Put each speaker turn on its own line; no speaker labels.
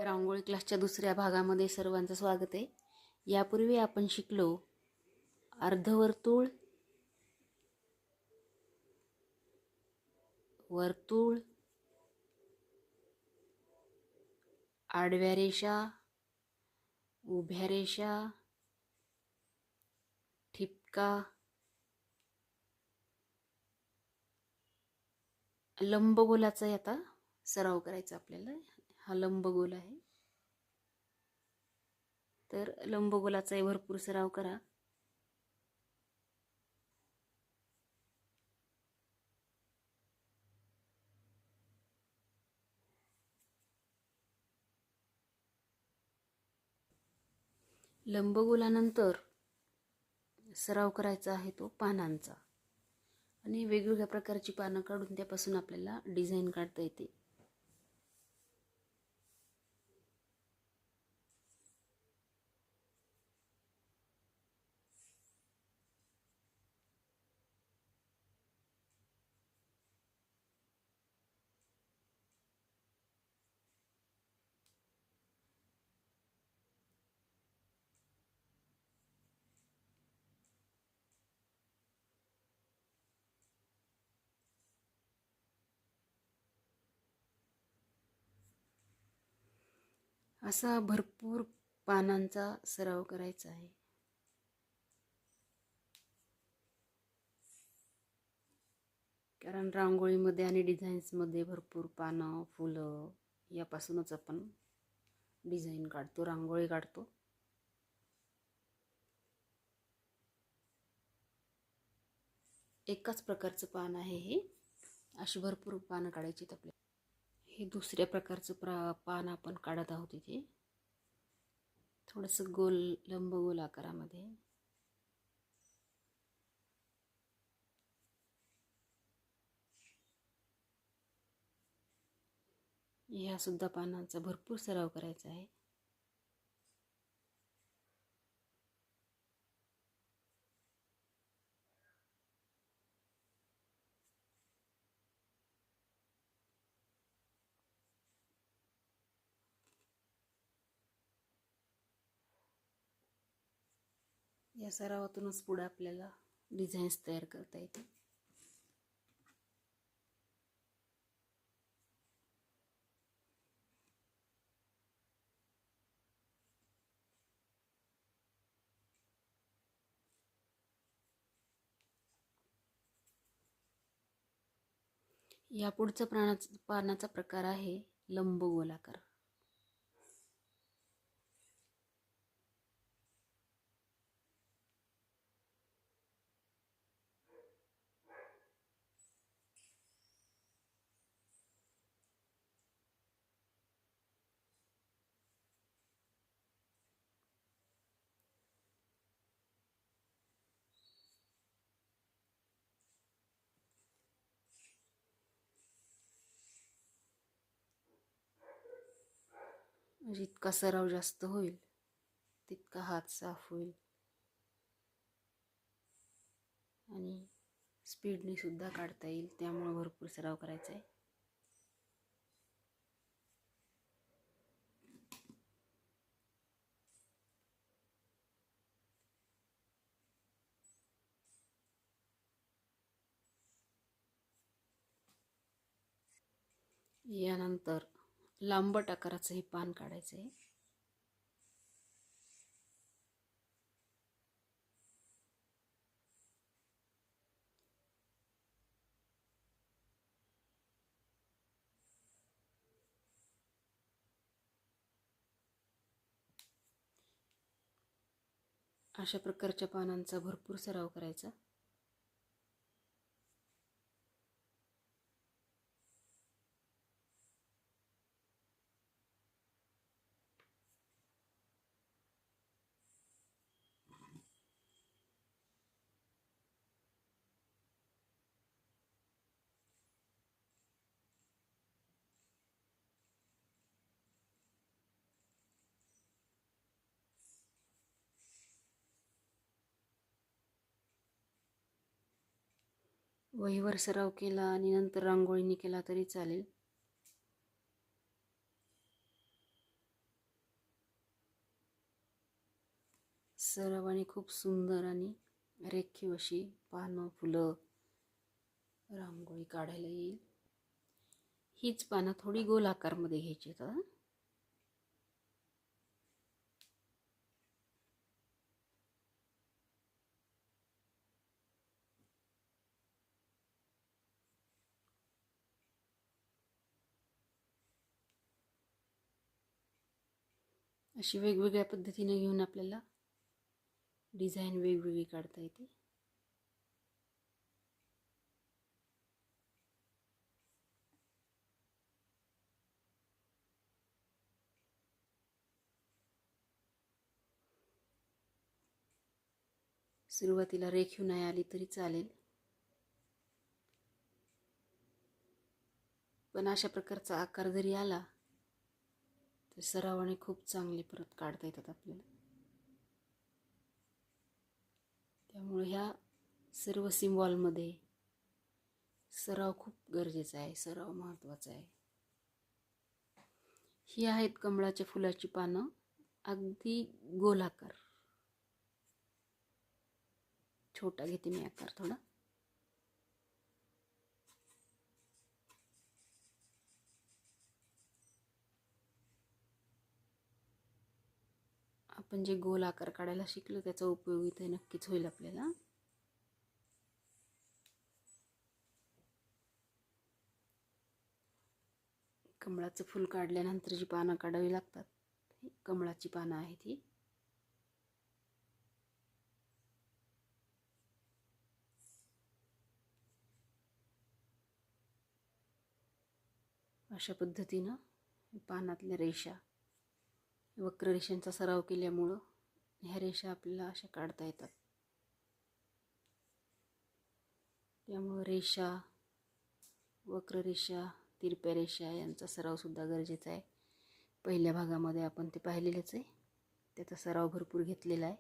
रांगोळी क्लासच्या दुसऱ्या भागामध्ये सर्वांचं स्वागत आहे. यापूर्वी आपण शिकलो अर्धवर्तुळ, वर्तुळ, आडव्या रेषा, उभ्या रेषा, ठिपका, लंबगोलाचा आता सराव करायचा आपल्याला. हा लंबगोल आहे, तर लंबगोलाचाही भरपूर सराव करा. लंबगोलानंतर सराव करायचा आहे तो पानांचा, आणि वेगवेगळ्या प्रकारची पानं काढून त्यापासून आपल्याला डिझाईन काढता येते. असा भरपूर पानांचा सराव करायचा आहे. कारण रांगोळीमध्ये आणि डिझाईन्समध्ये भरपूर पानं, फुलं यापासूनच आपण डिझाईन काढतो, रांगोळी काढतो. एकाच प्रकारचं पान आहे हे, अशी भरपूर पानं काढायची आपल्याला. हे दुसऱ्या प्रकारचं पान आपण काढत आहोत इथे, थोडंसं गोल लंबगोल आकारामध्ये. ह्या सुद्धा पानांचा भरपूर सराव करायचा आहे. या सरावातूनच पुढे आपल्याला डिझाईन्स तयार करता येते. या पुढचा पानाचा प्रकार आहे लंबगोलाकार. जितका सराव जास्त होईल तितका हात साफ होईल आणि स्पीडने सुद्धा काढता येईल. त्यामुळे भरपूर सराव करायचा आहे. यानंतर लांबट आकाराचं हे पान काढायचं आहे. अशा प्रकारच्या पानांचा भरपूर सराव करायचा. वहीवर सराव केला आणि नंतर रांगोळीने केला तरी चालेल. सरावाने खूप सुंदर आणि रेखीव अशी पानं फुलं रांगोळी काढायला येईल. हीच पानं थोडी गोल आकारमध्ये घ्यायची आहेत. अशी वेगवेगळ्या पद्धतीने घेऊन आपल्याला डिझाईन वेगवेगळी काढता येते. सुरुवातीला रेखीव नाही आली तरी चालेल, पण अशा प्रकारचा आकार जरी आला तर सरावाने खूप चांगले परत काढता येतात आपल्याला. त्यामुळे ह्या सर्व सिम्बॉलमध्ये सराव खूप गरजेचा आहे, सराव महत्त्वाचा आहे. ही आहेत कमळाच्या फुलाची पानं, अगदी गोल आकार. छोटा घेते मी आकार थोडा. आपण जे गोल आकार काढायला शिकलो त्याचा उपयोग इथे नक्कीच होईल आपल्याला. कमळाचं फूल काढल्यानंतर जी पानं काढावी लागतात, कमळाची पानं आहेत ही. अशा पद्धतीनं पानातल्या रेषा, वक्र रेषांचा सराव केल्यामुळं ह्या रेषा आपल्याला अशा काढता येतात. त्यामुळं रेषा, वक्ररेषा, तिरप्या रेषा यांचा सरावसुद्धा गरजेचा आहे. पहिल्या भागामध्ये आपण ते पाहिलेलेच आहे, त्याचा सराव भरपूर घेतलेला आहे.